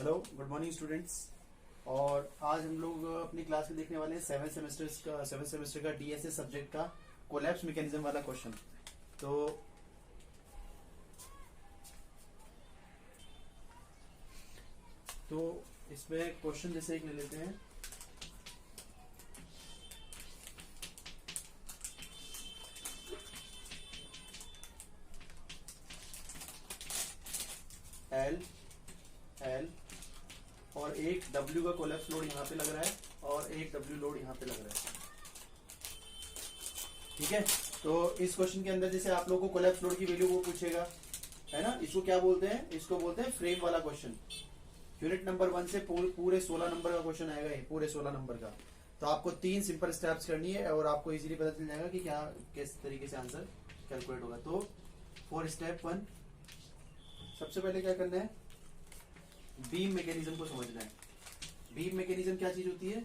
Hello, good morning students. और आज हम लोग अपनी क्लास में देखने वाले हैं सेवन सेमेस्टर का डीएसए सब्जेक्ट का कोलैप्स मैकेनिज्म वाला क्वेश्चन। तो इसमें क्वेश्चन जैसे एक ले लेते हैं। एल और एक W का कोलैप्स लोड यहाँ पे लग रहा है और एक W लोड यहाँ पे लग रहा है। ठीक है, तो इस क्वेश्चन के अंदर जैसे आप लोगों को कोलैप्स लोड की वैल्यू वो पूछेगा, है ना। इसको क्या बोलते हैं? इसको बोलते हैं फ्रेम वाला क्वेश्चन। यूनिट नंबर 1 से पूरे 16 नंबर का क्वेश्चन आएगा, ये पूरे 16 नंबर का। तो आपको 3 सिंपल स्टेप्स करनी है और आपको इजीली पता चल जाएगा कि क्या किस तरीके से आंसर कैलकुलेट होगा। तो फॉर स्टेप 1 सबसे पहले क्या करना है, बीम मैकेनिज्म को समझना है। बीम मैकेनिज्म क्या चीज होती है?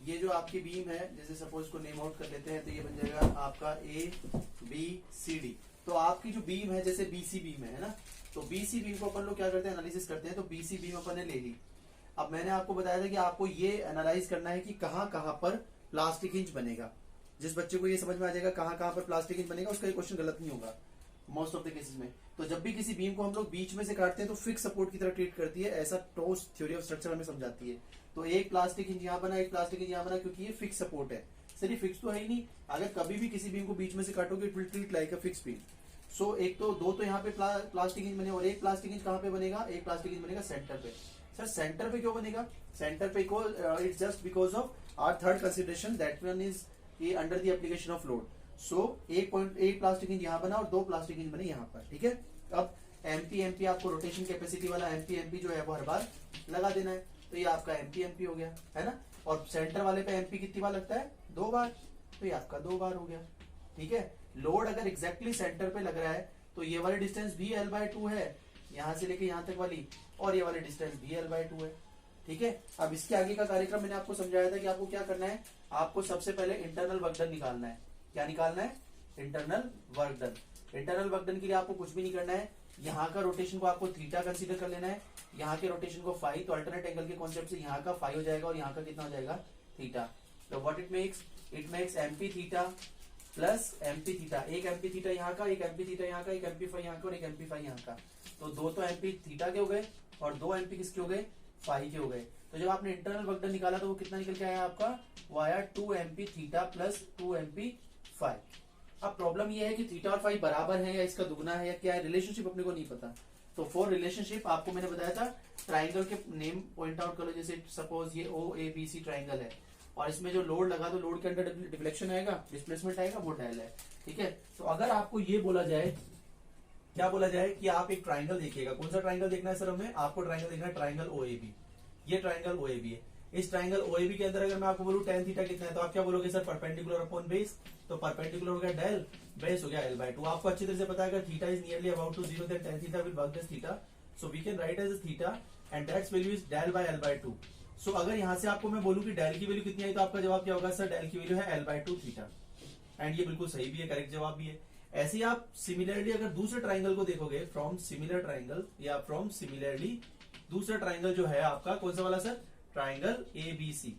ये जो आपकी बीम है, जैसे सपोज को नेम आउट कर लेते हैं, तो ये बन जाएगा आपका ABCD। तो आपकी जो बीम है जैसे BC बीम है ना, तो BC बीम को अपन लोग क्या करते हैं, एनालिसिस करते हैं। तो BC बीम अपन ने ले ली। अब मैंने आपको बताया था कि आपको ये एनालाइज करना है कि कहां कहां पर प्लास्टिक हिंज बनेगा। जिस बच्चे को ये समझ में आ जाएगा कहां कहां पर प्लास्टिक हिंज बनेगा, उसका ये क्वेश्चन गलत नहीं होगा मोस्ट ऑफ द केसेस में। तो जब भी किसी बीम को हम लोग बीच में से काटते हैं तो फिक्स सपोर्ट की तरह ट्रीट करती है, ऐसा टोस थ्योरी ऑफ स्ट्रक्चर हमें समझाती है। तो एक प्लास्टिक हिंज यहाँ बना, एक प्लास्टिक हिंज यहाँ बना, क्योंकि ये फिक्स सपोर्ट है। सिर्फ फिक्स तो है ही नहीं, अगर कभी भी किसी बीम को बीच में से काटोगे it will treat like a fix beam. So एक तो दो तो यहाँ पे प्लास्टिक हिंज बने और एक प्लास्टिक हिंज कहाँ पे बनेगा? एक प्लास्टिक हिंज बनेगा सेंटर पे। सर सेंटर पे क्यों बनेगा? सेंटर पे it's just because of our third consideration, that one is under the application of load. So एक प्लास्टिक हिंज यहाँ बना और 2 प्लास्टिक हिंज बने यहाँ पर। ठीक है, अब एमपी आपको रोटेशन कैपेसिटी वाला एमपी जो है वो हर बार लगा देना है। तो ये आपका एमपी हो गया, है ना। और सेंटर वाले पे एमपी कितनी बार लगता है? 2 बार। तो ये आपका 2 बार हो गया। ठीक है, लोड अगर एग्जैक्टली सेंटर पे लग रहा है तो ये वाली डिस्टेंस भी L/2 है, यहां से लेके यहां तक वाली, और ये वाली डिस्टेंस भी L/2 है। ठीक है, अब इसके आगे का कार्यक्रम मैंने आपको समझाया था कि आपको क्या करना है। आपको सबसे पहले इंटरनल वर्क डन निकालना है। क्या निकालना है? Internal work done. Internal work done के लिए आपको कुछ भी नहीं करना है। यहाँ का रोटेशन को आपको थीटा कंसीडर कर लेना है, यहाँ के रोटेशन को फाई। तो अल्टरनेट एंगल के कॉन्सेप्ट से यहाँ का फाई हो जाएगा और यहाँ का कितना हो जाएगा? थीटा। तो what it makes MP theta plus MP theta. एक एमपी थीटा यहाँ का, एक एमपी थीटा यहाँ का, एक एमपी फाई यहाँ का और एक एमपी फाई यहाँ का। तो 2 तो एमपी थीटा के हो गए और 2 एमपी किसके हो गए? फाई के हो गए। तो जब आपने इंटरनल वर्क डन निकाला तो वो कितना निकल के आया आपका? वो आया 2 MP theta plus 2 MP phi. अब प्रॉब्लम ये है कि थीटा और फाई बराबर है या इसका दुगना है या क्या है, रिलेशनशिप अपने को नहीं पता। तो फॉर रिलेशनशिप आपको मैंने बताया था, ट्राइंगल के नेम पॉइंट आउट करो। जैसे सपोज ये OABC ट्राइंगल है और इसमें जो लोड लगा तो लोड के अंदर डिफ्लेक्शन आएगा, डिस्प्लेसमेंट आएगा, वो डेल है। ठीक है, तो अगर आपको ये बोला जाए, क्या बोला जाए कि आप एक ट्राइंगल देखिएगा। कौन सा ट्राइंगल देखना है सर हमें? आपको ट्राइंगल देखना है ट्राइंगल OAB। ये ट्राइंगल OAB है। इस ट्राइंगल OAB के अंदर अगर मैं आपको बोलूं tan थीटा कितना है, तो आप क्या बोलोगे सर? Perpendicular upon base. तो परपेंडिकुलर हो गया डेल, बेस हो गया L/2। आपको अच्छी तरह से पता है अगर theta is nearly about to 0 then tan theta will work as theta. So we can write as theta and that's value is del by L/2। So अगर यहां से आपको मैं बोलूं कि डेल की वैल्यू कितनी आई, तो आपका जवाब क्या होगा? सर डेल की वैल्यू है L/2 थीटा। एंड ये बिल्कुल सही भी है, करेक्ट जवाब भी है। ऐसे ही आप सिमिलरली अगर दूसरे ट्राइंगल को देखोगे, फ्रॉम सिमिलर ट्राइंगल या फ्रॉम सिमिलरली, दूसरा ट्राइंगल जो है आपका कौन सा वाला सर? Triangle ABC।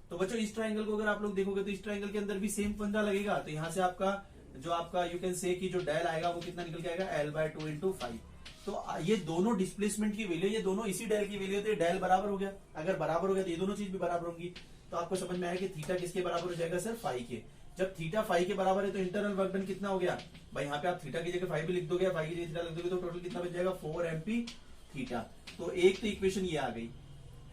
तो बच्चों इस ट्राइंगल को अगर आप लोग देखोगे तो इस ट्राइंगल के अंदर भी सेम पंजा लगेगा। तो यहां से आपका जो आपका यू कैन से कि जो डेल आएगा वो कितना निकल के आएगा? L/2 into 5। तो ये दोनों डिस्प्लेसमेंट की वैल्यू, ये दोनों इसी डेल की वैल्यू, तो ये डेल बराबर हो गया। अगर बराबर हो गया तो ये दोनों चीज भी बराबर होंगी। तो आपको समझ में आया कि थीटा किसके बराबर हो जाएगा सर? फाई के। जब थीटा फाई के बराबर है तो इंटरनल वर्क डन कितना हो गया भाई? यहाँ पे आप थीटा की जगह फाई भी लिख दोगे, फाई की जगह थीटा लिख दोगे, तो टोटल कितना बच जाएगा? 4 एमपी थीटा। तो एक तो इक्वेशन ये आ गई,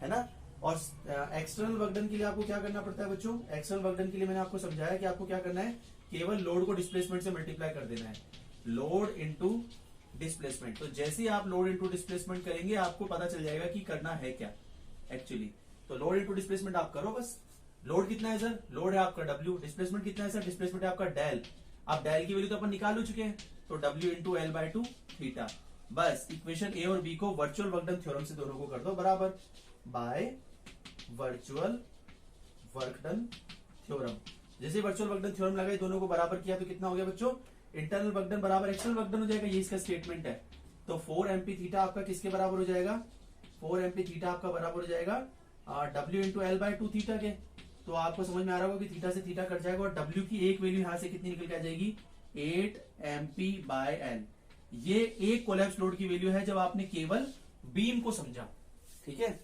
है ना। और एक्सटर्नल वर्क डन के लिए आपको क्या करना पड़ता है बच्चों? एक्सटर्नल वर्क डन के लिए मैंने आपको समझाया कि आपको क्या करना है, केवल लोड को डिस्प्लेसमेंट से मल्टीप्लाई कर देना है। Load into displacement. तो जैसे ही आप लोड इंटू डिस्प्लेसमेंट करेंगे आपको पता चल जाएगा कि करना है क्या एक्चुअली। तो लोड इंटू डिस्प्लेसमेंट आप करो बस। लोड कितना है सर? लोड है आपका W। डिस्प्लेसमेंट कितना है सर? डिस्प्लेसमेंट है आपका डेल। अब डेल की वैल्यू तो अपन निकाल हो चुके हैं, तो W इंटू L/2 थीटा। बस इक्वेशन A और B को वर्चुअल वर्क डन थ्योरम से दोनों को कर दो बराबर, by virtual work done theorem. जैसे वर्चुअल वर्क डन थ्योरम लगाए, दोनों को बराबर किया तो कितना हो गया बच्चों? इंटरनल वर्क डन बराबर एक्सटर्नल वर्क डन हो जाएगा। ये इसका स्टेटमेंट है। तो 4 एमपी थीटा आपका किसके बराबर हो जाएगा? 4 MP थीटा आपका बराबर हो जाएगा W into L by 2 theta के। तो आपको समझ में आ रहा होगा कि थीटा से थीटा कट जाएगा और W की एक वैल्यू यहां से कितनी निकल के आ जाएगी 8 MP बाय एन। ये एक कोलैप्स लोड की वैल्यू है जब आपने केवल बीम को समझा। ठीक है,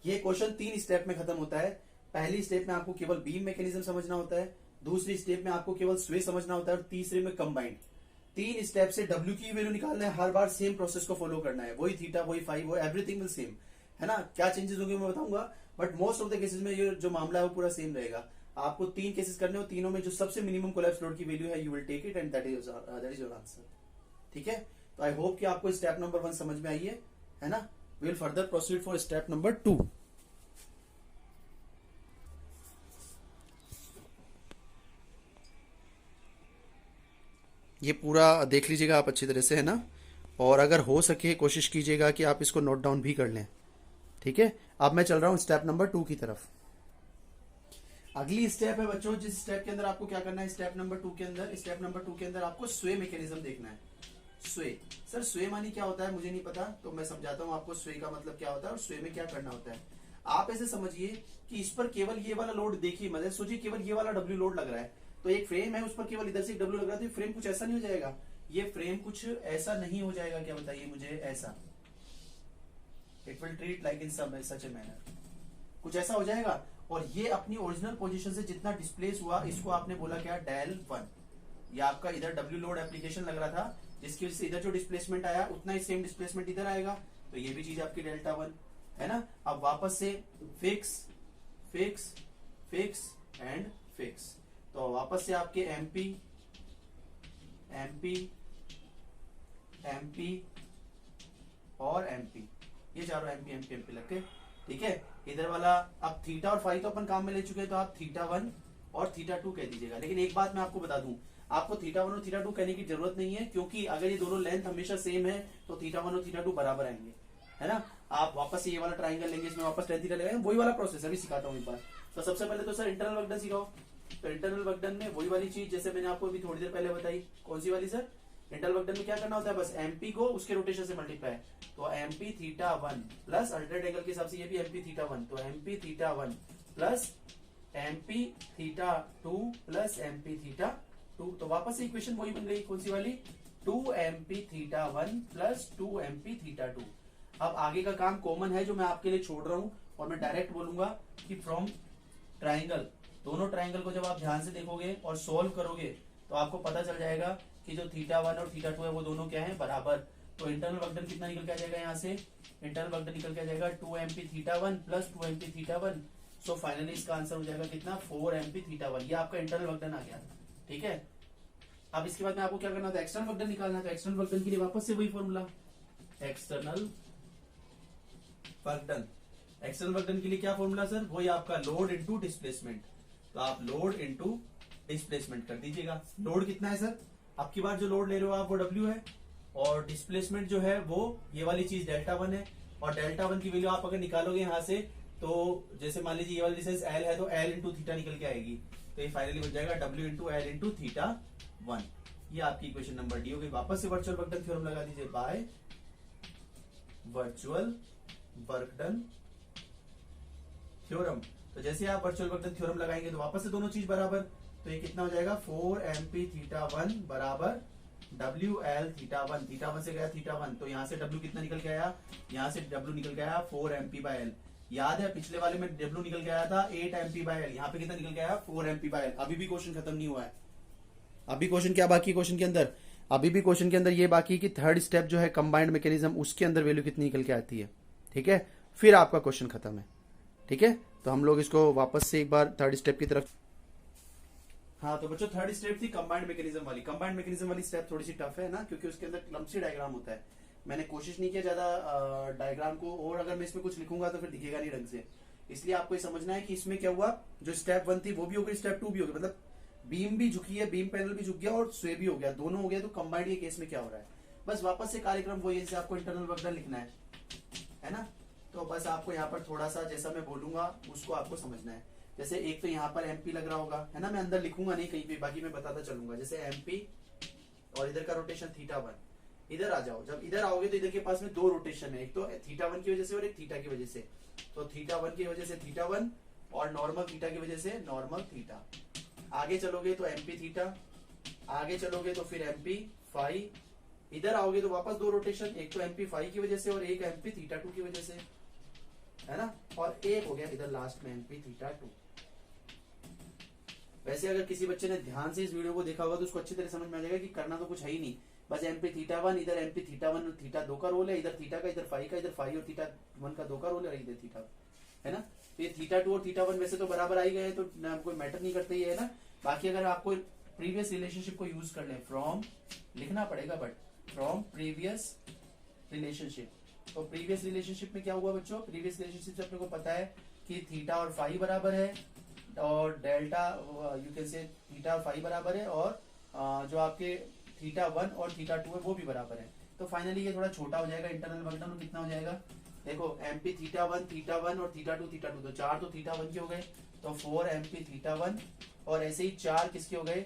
ये क्वेश्चन 3 स्टेप में खत्म होता है। पहली स्टेप में आपको केवल बीम मैकेनिज्म समझना होता है, दूसरी स्टेप में आपको केवल स्वे समझना होता है और तीसरे में कंबाइंड। 3 स्टेप से W की वैल्यू निकालना है, हर बार सेम प्रोसेस को फॉलो करना है, वही थीटा वही फाई वो एवरीथिंग विल सेम, है ना। क्या चेंजेस होंगे मैं बताऊंगा, but most of the cases में ये जो मामला है वो पूरा सेम रहेगा। आपको 3 केसेस करने हो, तीनों में जो सबसे मिनिमम कोलैप्स लोड की वैल्यू है you will take it and that is your answer. ठीक है, तो आई होप कि आपको स्टेप नंबर 1 समझ में आई है ना। We will further proceed for step number 2। ये पूरा देख लीजिएगा आप अच्छी तरह से, है ना, और अगर हो सके कोशिश कीजिएगा कि आप इसको नोट डाउन भी कर लें। ठीक है, अब मैं चल रहा हूं स्टेप नंबर 2 की तरफ। अगली स्टेप है बच्चों, जिस स्टेप के अंदर आपको क्या करना है, स्टेप नंबर 2 के अंदर आपको स्वे मैकेनिज्म देखना है। स्वे, सर स्वे मानी क्या होता है मुझे नहीं पता, तो मैं समझाता हूं आपको स्वे का मतलब क्या होता है और स्वे में क्या करना होता है। आप ऐसे समझिए कि इस पर केवल ये वाला लोड देखिए, मतलब सोचिए केवल ये वाला डब्ल्यू लोड लग रहा है, तो एक फ्रेम है उस पर केवल इधर से डब्ल्यू लग रहा है, तो फ्रेम कुछ ऐसा नहीं हो जाएगा, ये फ्रेम कुछ ऐसा नहीं हो जाएगा, क्या बताइए मुझे, ऐसा it will treat like in such a manner, कुछ ऐसा हो जाएगा। और ये अपनी ओरिजिनल पोजीशन से जितना डिस्प्लेस हुआ इसको आपने बोला क्या, डेल 1। ये आपका इधर डब्ल्यू लोड एप्लीकेशन लग रहा था, जिसकी वजह से इधर जो डिस्प्लेसमेंट आया उतना ही सेम डिस्प्लेसमेंट इधर आएगा, तो ये भी चीज आपकी डेल्टा 1 है ना। अब वापस से fix fix fix and fix, तो वापस से आपके एमपी एमपी एमपी और एमपी, ये चारों एमपी एमपी एमपी लग के। ठीक है, इधर वाला अब थीटा और फाई तो अपन काम में ले चुके हैं, तो आप थीटा 1 और थीटा 2 कह दीजिएगा। लेकिन एक बात मैं आपको बता दूं, आपको थीटा 1 और थीटा 2 कहने की जरूरत नहीं है, क्योंकि अगर ये दोनों लेंथ हमेशा सेम है तो थीटा 1 और थीटा 2 बराबर आएंगे, है ना। आप वापस से ये वाला ट्राइंगल लेंगे, इसमें वापस tan थीटा लगाएंगे, वही वाला प्रोसेस अभी सिखाता हूँ एक बार। तो सबसे पहले तो सर इंटरनल वर्क डन सिखाओ। तो इंटरनल वर्क डन में वही वाली चीज जैसे मैंने आपको अभी थोड़ी देर पहले बताई, कौन सी वाली सर, इंटरनल वर्क डन में क्या करना होता है, बस एमपी को उसके रोटेशन से मल्टीप्लाई, तो MP theta 1 plus alternate angle के हिसाब से ये भी एमपी थीटा 1, तो MP theta 1 plus MP theta 2 plus MP theta 2, तो वापस से इक्वेशन वही बन गई, कौन सी वाली, 2 MP theta 1 plus 2 MP theta 2। अब आगे का काम कॉमन है जो मैं आपके लिए छोड़ रहा हूं, और मैं डायरेक्ट बोलूंगा कि फ्रॉम ट्राइंगल, दोनों ट्राइंगल को जब आप ध्यान से देखोगे और सोल्व करोगे तो आपको पता चल जाएगा कि जो थीटा 1 और थीटा 2 है वो दोनों क्या है, बराबर। तो इंटरनल वर्क डन कितना निकल के आ जाएगा, यहाँ से इंटरनल वर्क डन निकल के आ जाएगा 2 MP theta 1 plus 2 MP theta 1। So finally इसका आंसर हो जाएगा कितना, 4 MP थीटा 1। ये आपका इंटरनल वर्क डन आ गया। ठीक है, अब इसके बाद में आपको क्या करना था, एक्सटर्नल वर्क डन निकालना है। तो एक्सटर्नल वर्क डन के लिए वापस से वही formula, external work done. External work done के लिए क्या फॉर्मूला सर, वही आपका लोड इनटू डिस्प्लेसमेंट, तो आप लोड इनटू डिस्प्लेसमेंट कर दीजिएगा। लोड कितना है सर, अब की बार जो लोड ले रहे हो आप वो W है, और डिस्प्लेसमेंट जो है वो ये वाली चीज डेल्टा 1 है, और डेल्टा 1 की वैल्यू आप अगर निकालोगे यहाँ से, तो जैसे मान लीजिए ये वाली डिस्टेंस L है तो L इंटू थीटा निकल के आएगी, तो ये फाइनली बन जाएगा W into L into theta 1। ये आपकी इक्वेशन नंबर डी हो गई। वापस से वर्चुअल वर्क डन थ्योरम लगा दीजिए, by virtual work done theorem. तो जैसे आप वर्चुअल वर्क डन थ्योरम लगाएंगे तो वापस से दोनों चीज बराबर, तो ये कितना हो जाएगा, 4 MP थीटा 1 बराबर WL थीटा 1। थीटा 1 से गया थीटा 1, तो यहाँ से W कितना निकल के आया, यहाँ से W निकल के आया 4 MP बाय L। याद है पिछले वाले में W निकल के आया था 8 MP बाय L, यहाँ पे कितना निकल के आया, 4 MP बाय L। अभी भी क्वेश्चन खत्म नहीं हुआ है, अभी क्वेश्चन क्या बाकी, क्वेश्चन के अंदर अभी भी क्वेश्चन के अंदर ये बाकी कि थर्ड स्टेप जो है कंबाइंड मैकेनिज्म, उसके अंदर वैल्यू कितनी निकल के आती है। ठीक है, फिर आपका क्वेश्चन खत्म है। ठीक है, तो हम लोग इसको वापस से एक बार थर्ड स्टेप की तरफ। हाँ तो बच्चों थर्ड स्टेप थी कंबाइंड मैकेनिज्म वाली। कंबाइंड मैकेनिज्म वाली स्टेप थोड़ी सी टफ है ना, क्योंकि उसके अंदर क्लम्सी डायग्राम होता है। मैंने कोशिश नहीं किया ज्यादा डायग्राम को, और अगर मैं इसमें कुछ लिखूंगा तो फिर दिखेगा नहीं ढंग से, इसलिए आपको ये समझना है कि इसमें क्या हुआ, जो स्टेप 1 थी वो भी हो गई, स्टेप 2 भी हो गई, मतलब बीम भी झुकी है, बीम पैनल भी झुक गया और स्वे भी हो गया, दोनों हो गया। तो कंबाइंड के केस में क्या हो रहा है, बस वापस से कार्यक्रम वही है, जैसे आपको इंटरनल वर्क डन लिखना है ना, तो बस आपको यहाँ पर थोड़ा सा जैसा मैं बोलूंगा उसको आपको समझना है। जैसे एक तो यहाँ पर एमपी लग रहा होगा, है ना, मैं अंदर लिखूंगा नहीं कहीं पे, बाकी मैं बताता चलूंगा। जैसे एमपी और इधर का रोटेशन थीटा 1, इधर आ जाओ। जब इधर आओगे तो इधर के पास में दो रोटेशन है, एक तो थीटा वन की वजह से और एक थीटा की वजह से। तो थीटा वन की वजह से थीटा वन और नॉर्मल थीटा की वजह से नॉर्मल थीटा। आगे चलोगे तो एमपी थीटा, आगे चलोगे तो फिर एमपी फाई। इधर आओगे तो वापस दो रोटेशन, एक तो एमपी फाई की वजह से और एक एमपी थीटा टू की वजह से, है ना। और एक हो गया इधर लास्ट में एमपी थीटा टू। वैसे अगर किसी बच्चे ने ध्यान से इस वीडियो को देखा होगा तो उसको अच्छी तरह समझ में आ जाएगा कि करना तो कुछ है ही नहीं, बस एमपी थीटा वन, इधर एमपी थीटा वन थीटा दो का रोल है, इधर थीटा का, इधर फाई का, इधर फाई और थीटा वन का दो का रोल है, इधर थीटा, है ना। तो ये थीटा टू और थीटा वन वैसे तो बराबर आ ही गए, तो कोई मैटर नहीं करते ये, है ना। बाकी अगर आपको प्रीवियस रिलेशनशिप को यूज कर ले, फ्रॉम लिखना पड़ेगा, बट फ्रॉम प्रीवियस रिलेशनशिप। तो प्रीवियस रिलेशनशिप में क्या हुआ बच्चों, प्रीवियस रिलेशनशिप से अपने को पता है कि थीटा और फाई बराबर है, और delta U can say theta और फाई बराबर है, और जो आपके थीटा वन और थीटा टू है वो भी बराबर है। तो फाइनली ये थोड़ा छोटा हो जाएगा इंटरनल वर्क डन, कितना हो जाएगा देखो, एमपी थीटा वन और थीटा टू, तो चार तो थीटा वन के हो गए, तो 4 एमपी थीटा वन, और ऐसे ही चार किसके हो गए,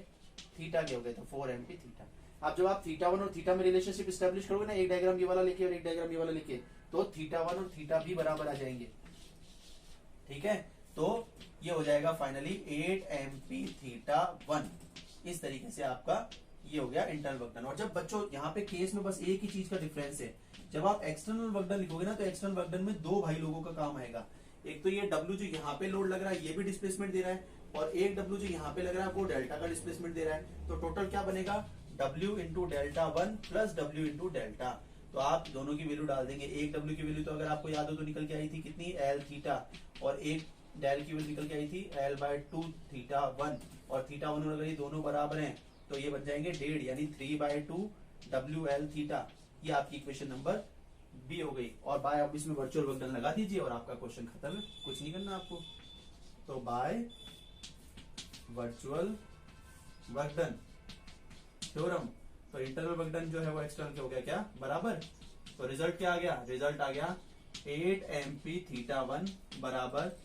थीटा के हो गए, तो 4 एमपी थीटा। अब जब आप थीटा वन और थीटा में रिलेशनशिप स्टैब्लिश करोगे ना, एक डायग्राम ये वाला लेके और एक डायग्राम ये वाला लेके, तो थीटा वन और थीटा भी बराबर आ जाएंगे, ठीक है। तो ये हो जाएगा फाइनली 8 एमपी थीटा वन। इस तरीके से आपका ये हो गया इंटरनल वर्क डन। और जब बच्चों यहाँ पे केस में बस एक ही चीज का डिफरेंस है, जब आप एक्सटर्नल वर्क डन लिखोगे ना, तो एक्सटर्नल वर्क डन में दो भाई लोगों का काम आएगा। एक तो ये डब्ल्यू जो यहाँ पे लोड लग रहा है ये भी डिस्प्लेसमेंट दे रहा है, और एक डब्ल्यू जो यहाँ पे लग रहा है वो डेल्टा का डिस्प्लेसमेंट दे रहा है। तो टोटल क्या बनेगा, W into delta one plus W into delta. तो आप दोनों की वैल्यू डाल देंगे। एक डब्ल्यू की वैल्यू तो अगर आपको याद हो तो निकल के आई थी कितनी, एल थीटा, और एक डेल की वैल्यू निकल के आई थी L by two theta one, और थीटा वन अगर ये दोनों बराबर हैं तो ये बन जाएंगे 1.5 यानी 3/2 डब्ल्यू एल थीटा। ये आपकी इक्वेशन नंबर बी हो गई। और बाय आप इसमें वर्चुअल वर्क डन लगा दीजिए और आपका क्वेश्चन खत्म है, कुछ नहीं करना आपको। तो by virtual work done theorem, तो इंटरनल वर्क डन जो है वो एक्सटर्नल के हो गया क्या बराबर। तो रिजल्ट क्या आ गया, रिजल्ट आ गया 8 एमपी थीटा वन बराबर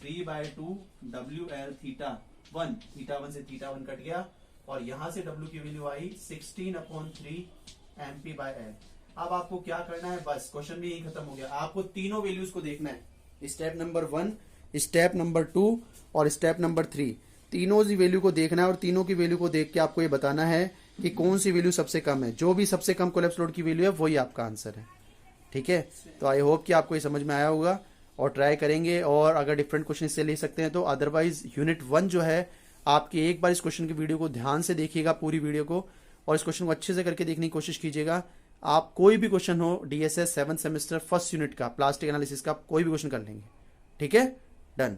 3/2 W L theta one. Theta one से थीटा वन कट गया, और यहां से डब्ल्यू की value I 16/3 MP by L. अब आपको क्या करना है, बस क्वेश्चन भी यही खत्म हो गया। आपको तीनों वैल्यूज को देखना है, स्टेप नंबर 1, स्टेप नंबर 2 और स्टेप नंबर 3, तीनों की वैल्यू को देखना है, और तीनों की वैल्यू को देख के आपको ये बताना है कि कौन सी वैल्यू सबसे कम है। जो भी सबसे कम कोलैप्स लोड की वैल्यू है वही आपका आंसर है, ठीक है। तो आई होप कि आपको ये समझ में आया होगा, और ट्राई करेंगे, और अगर डिफरेंट क्वेश्चन इससे ले सकते हैं तो अदरवाइज यूनिट 1 जो है आपकी, एक बार इस क्वेश्चन की वीडियो को ध्यान से देखिएगा पूरी वीडियो को, और इस क्वेश्चन को अच्छे से करके देखने की कोशिश कीजिएगा। आप कोई भी क्वेश्चन हो DSS 7th semester first unit का प्लास्टिक एनालिसिस का, कोई भी क्वेश्चन कर लेंगे, ठीक है, डन।